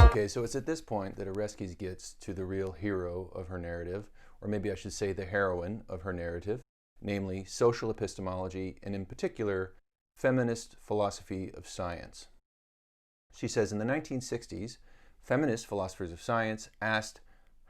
Okay, so it's at this point that Oreskes gets to the real hero of her narrative, or maybe I should say the heroine of her narrative, namely social epistemology, and in particular, feminist philosophy of science. She says in the 1960s, feminist philosophers of science asked,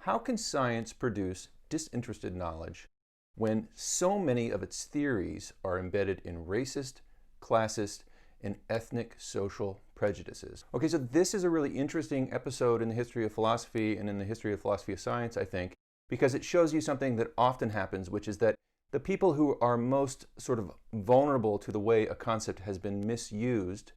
how can science produce disinterested knowledge when so many of its theories are embedded in racist, classist, and ethnic social prejudices? Okay, so this is a really interesting episode in the history of philosophy and in the history of philosophy of science, I think, because it shows you something that often happens, which is that the people who are most sort of vulnerable to the way a concept has been misused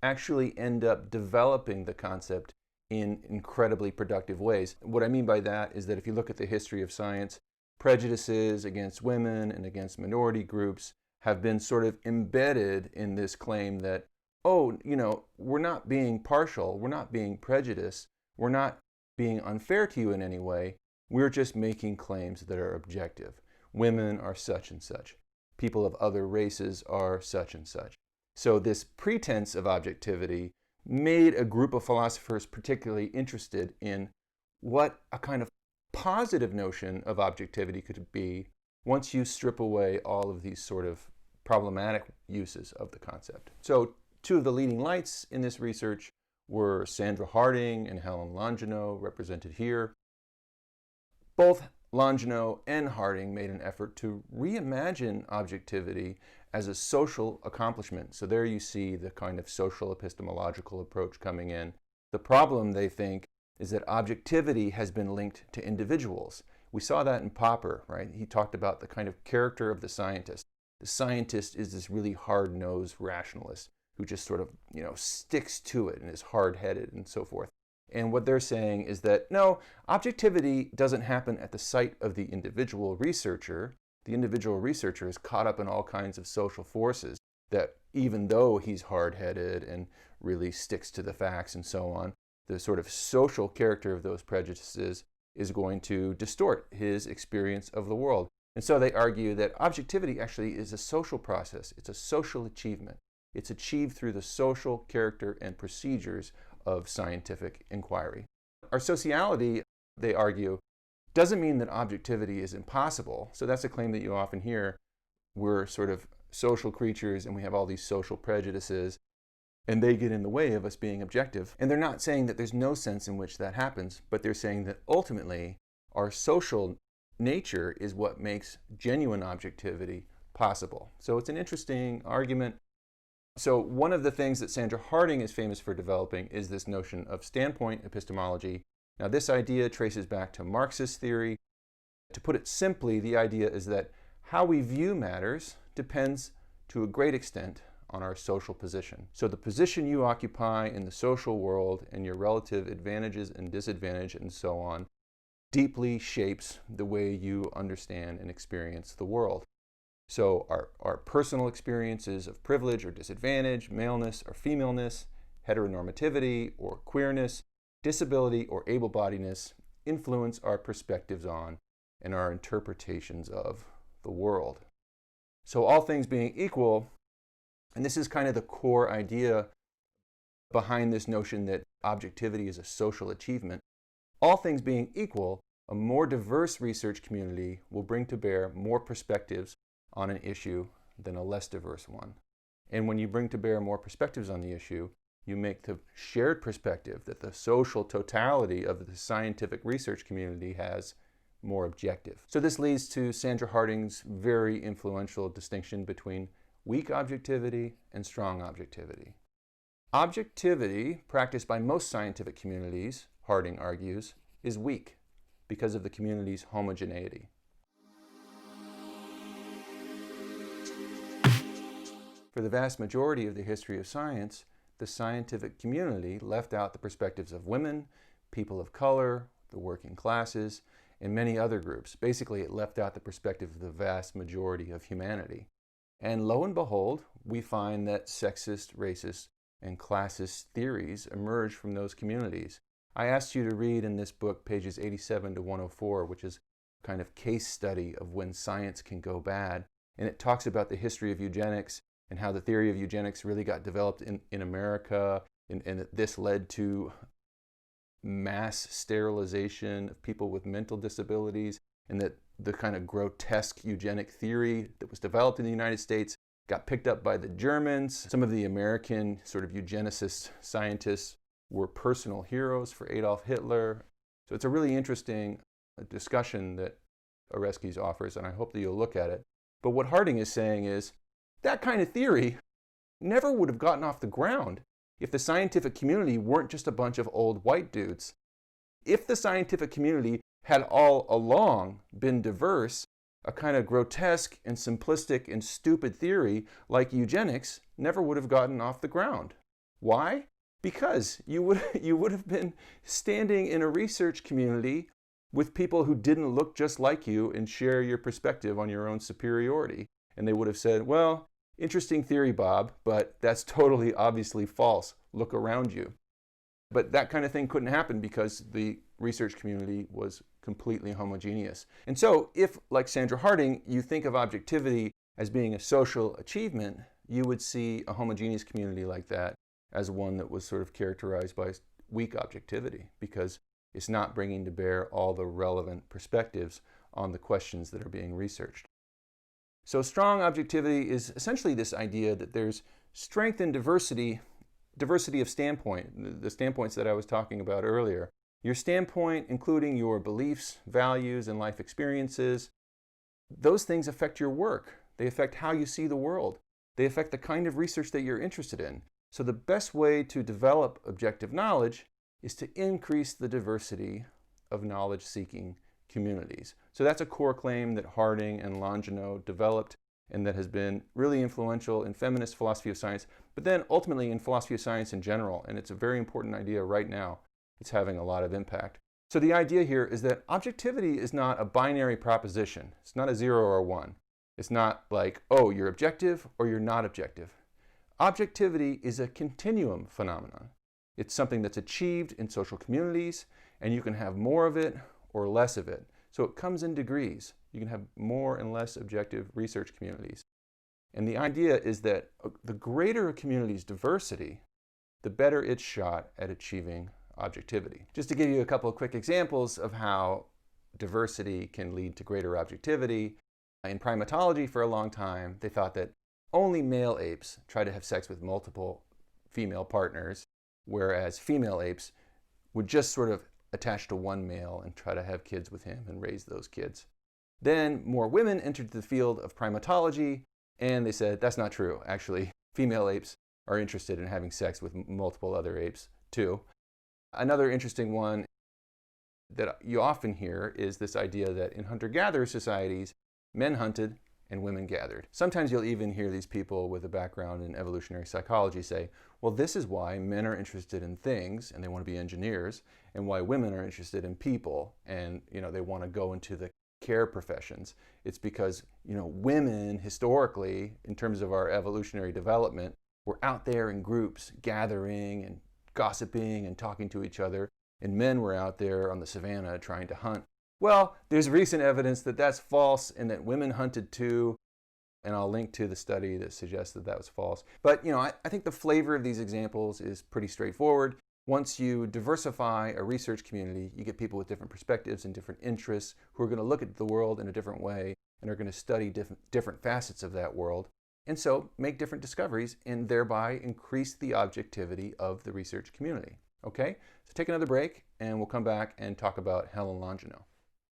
actually end up developing the concept in incredibly productive ways. What I mean by that is that if you look at the history of science, prejudices against women and against minority groups have been sort of embedded in this claim that, oh, we're not being partial, we're not being prejudiced, we're not being unfair to you in any way, we're just making claims that are objective. Women are such and such. People of other races are such and such. So this pretense of objectivity made a group of philosophers particularly interested in what a kind of positive notion of objectivity could be once you strip away all of these sort of problematic uses of the concept. So two of the leading lights in this research were Sandra Harding and Helen Longino, represented here. Both Longino and Harding made an effort to reimagine objectivity as a social accomplishment. So there you see the kind of social epistemological approach coming in. The problem, they think, is that objectivity has been linked to individuals. We saw that in Popper, right? He talked about the kind of character of the scientist. The scientist is this really hard-nosed rationalist who just sort of, sticks to it and is hard-headed and so forth. And what they're saying is that, no, objectivity doesn't happen at the site of the individual researcher. The individual researcher is caught up in all kinds of social forces that, even though he's hard-headed and really sticks to the facts and so on, the sort of social character of those prejudices is going to distort his experience of the world. And so they argue that objectivity actually is a social process. It's a social achievement. It's achieved through the social character and procedures of scientific inquiry. Our sociality, they argue, doesn't mean that objectivity is impossible. So that's a claim that you often hear. We're sort of social creatures and we have all these social prejudices and they get in the way of us being objective. And they're not saying that there's no sense in which that happens, but they're saying that ultimately our social nature is what makes genuine objectivity possible. So it's an interesting argument. So one of the things that Sandra Harding is famous for developing is this notion of standpoint epistemology. Now this idea traces back to Marxist theory. To put it simply, the idea is that how we view matters depends to a great extent on our social position. So the position you occupy in the social world and your relative advantages and disadvantages and so on deeply shapes the way you understand and experience the world. So our personal experiences of privilege or disadvantage, maleness or femaleness, heteronormativity or queerness, disability or able-bodiedness influence our perspectives on and our interpretations of the world. So all things being equal, and this is kind of the core idea behind this notion that objectivity is a social achievement, all things being equal, a more diverse research community will bring to bear more perspectives on an issue than a less diverse one. And when you bring to bear more perspectives on the issue, you make the shared perspective that the social totality of the scientific research community has more objective. So this leads to Sandra Harding's very influential distinction between weak objectivity and strong objectivity. Objectivity, practiced by most scientific communities, Harding argues, is weak because of the community's homogeneity. For the vast majority of the history of science, the scientific community left out the perspectives of women, people of color, the working classes, and many other groups. Basically, it left out the perspective of the vast majority of humanity. And lo and behold, we find that sexist, racist, and classist theories emerge from those communities. I asked you to read in this book pages 87 to 104, which is a kind of case study of when science can go bad. And it talks about the history of eugenics and how the theory of eugenics really got developed in America, and this led to mass sterilization of people with mental disabilities, and that the kind of grotesque eugenic theory that was developed in the United States got picked up by the Germans. Some of the American sort of eugenicist scientists were personal heroes for Adolf Hitler. So it's a really interesting discussion that Oreskes offers, and I hope that you'll look at it. But what Harding is saying is that kind of theory never would have gotten off the ground if the scientific community weren't just a bunch of old white dudes. If the scientific community had all along been diverse, a kind of grotesque and simplistic and stupid theory like eugenics never would have gotten off the ground. Why? Because you would have been standing in a research community with people who didn't look just like you and share your perspective on your own superiority. And they would have said, well, interesting theory, Bob, but that's totally obviously false. Look around you. But that kind of thing couldn't happen because the research community was completely homogeneous. And so if, like Sandra Harding, you think of objectivity as being a social achievement, you would see a homogeneous community like that as one that was sort of characterized by weak objectivity, because it's not bringing to bear all the relevant perspectives on the questions that are being researched. So strong objectivity is essentially this idea that there's strength in diversity of standpoint, the standpoints that I was talking about earlier. Your standpoint, including your beliefs, values, and life experiences, those things affect your work. They affect how you see the world. They affect the kind of research that you're interested in. So the best way to develop objective knowledge is to increase the diversity of knowledge-seeking communities. So that's a core claim that Harding and Longino developed and that has been really influential in feminist philosophy of science, but then ultimately in philosophy of science in general. And it's a very important idea right now. It's having a lot of impact. So the idea here is that objectivity is not a binary proposition. It's not a 0 or a 1. It's not like, oh, you're objective or you're not objective. Objectivity is a continuum phenomenon. It's something that's achieved in social communities, and you can have more of it or less of it. So it comes in degrees. You can have more and less objective research communities. And the idea is that the greater a community's diversity, the better its shot at achieving objectivity. Just to give you a couple of quick examples of how diversity can lead to greater objectivity. In primatology for a long time, they thought that only male apes try to have sex with multiple female partners, whereas female apes would just sort of attach to one male and try to have kids with him and raise those kids. Then more women entered the field of primatology, and they said, that's not true. Actually, female apes are interested in having sex with multiple other apes too. Another interesting one that you often hear is this idea that in hunter-gatherer societies, men hunted and women gathered. Sometimes you'll even hear these people with a background in evolutionary psychology say, well, this is why men are interested in things and they want to be engineers, and why women are interested in people and they want to go into the care professions. It's because women historically, in terms of our evolutionary development, were out there in groups gathering and gossiping and talking to each other, and men were out there on the savannah trying to hunt. Well, there's recent evidence that that's false and that women hunted too, and I'll link to the study that suggests that that was false. But I think the flavor of these examples is pretty straightforward. Once you diversify a research community, you get people with different perspectives and different interests who are going to look at the world in a different way and are going to study different facets of that world, and so make different discoveries and thereby increase the objectivity of the research community. Okay, so take another break and we'll come back and talk about Helen Longino.